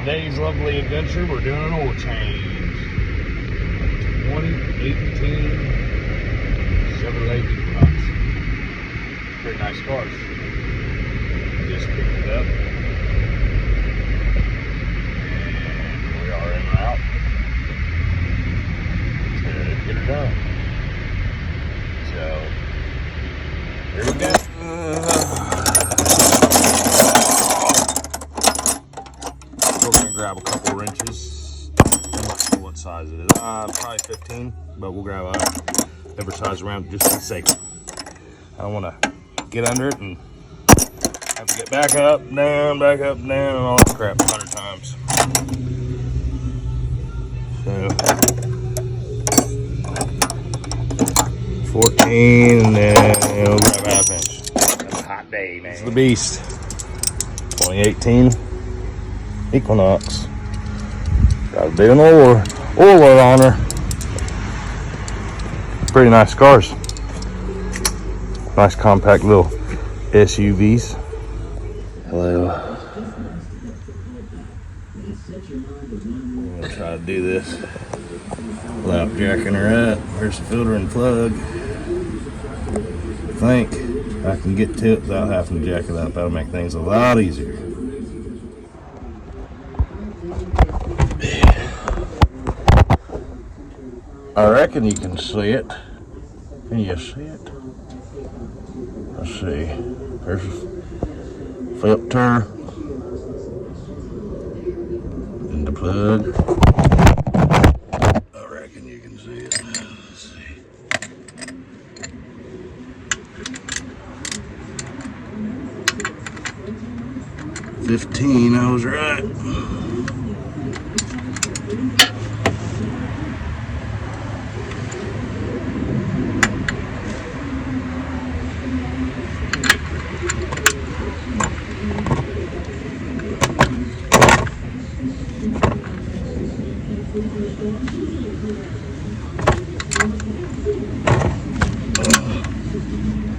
Today's lovely adventure, we're doing an oil change. 2018 Chevrolet Equinox. Pretty nice cars. Just picked it up. And we are en route to get her done. So, here we go. We're gonna grab a couple wrenches. I'm not sure what size it is. Probably 15, but we'll grab whatever size around just to be safe. I don't want to get under it and have to get back up, down, and all that crap 100 times. So 14, and then we'll grab a half inch. That's a hot day, man. It's the beast. 2018 Equinox. Got a bit of oiler on her. Pretty nice cars. Nice compact little SUVs. Hello. I'm gonna try to do this without jacking her up. There's the filter and plug. I think I can get to it without having to jack it up. That'll make things a lot easier. I reckon you can see it. Can you see it? Let's see. There's a filter and the plug. I reckon you can see it. Let's see. $15, I was right.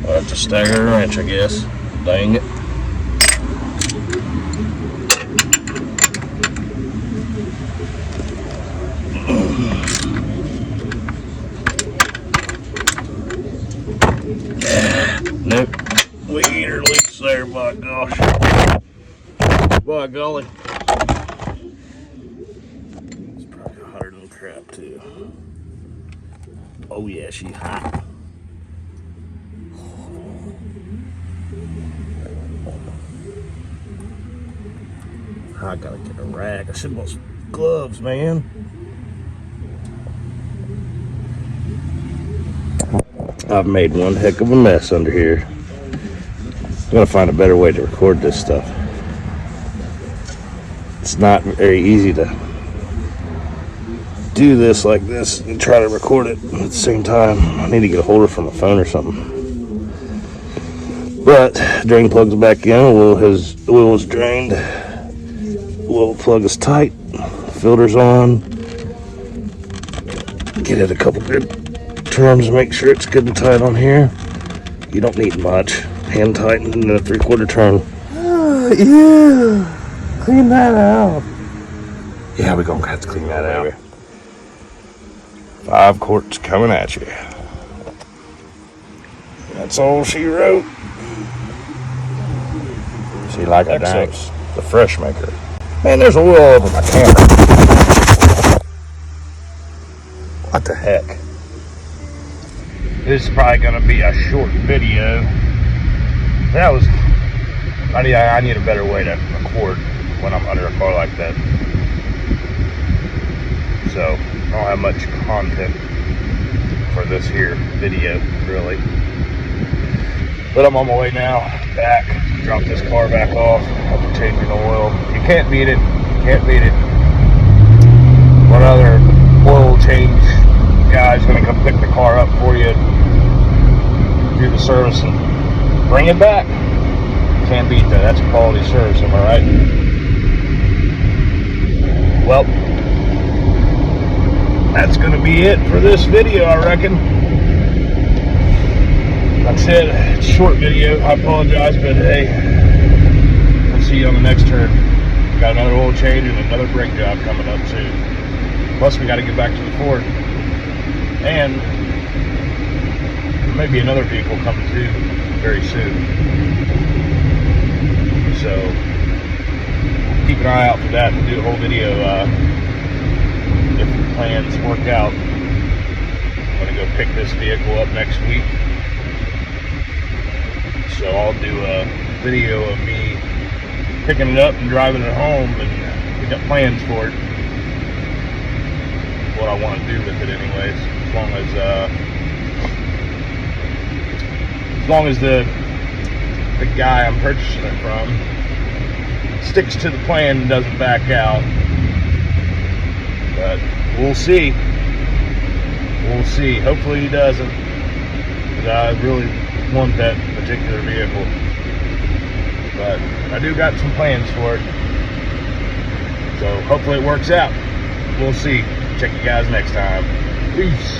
I'll have to stagger the wrench, I guess. Dang it. Nope. We get her loose there, by gosh. By golly. It's probably hotter than crap, too. Oh, yeah, she's hot. I gotta get a rag. I should have bought gloves, man. I've made one heck of a mess under here. I'm gonna find a better way to record this stuff. It's not very easy to do this like this and try to record it at the same time. I need to get a holder for my phone or something. But drain plug's back in. His oil is drained. Oil plug is tight. Filter's on. Get it a couple good turns to make sure it's good and tight on here. You don't need much. Hand tighten and a 3/4 turn. Oh, yeah. Clean that out. Yeah, we're gonna have to clean that out. 5 quarts coming at you. That's all she wrote. She like a Exos, the fresh maker. Man, there's oil all over my camera. What the heck? This is probably gonna be a short video. I need a better way to record when I'm under a car like that. So, I don't have much content for this here video, really. But I'm on my way now, back, drop this car back off after changing the oil. You can't beat it, What other oil change guy's gonna come pick the car up for you, do the service, and bring it back? Can't beat that. That's quality service, am I right? Well, that's gonna be it for this video, I reckon. Like I said, it's a short video. I apologize, but hey, I'll see you on the next turn. got another oil change and another brake job coming up soon. Plus, we got to get back to the Ford. And there may be another vehicle coming too very soon. So keep an eye out for that. We'll do a whole video if the plans work out. I'm going to go pick this vehicle up next week. So I'll do a video of me picking it up and driving it home, and we got plans for it. What I want to do with it anyways, as long as the guy I'm purchasing it from sticks to the plan and doesn't back out. But we'll see. We'll see. Hopefully he doesn't, because I really want that particular vehicle. But I do got some plans for it, so hopefully it works out. We'll see. Check you guys next time. Peace.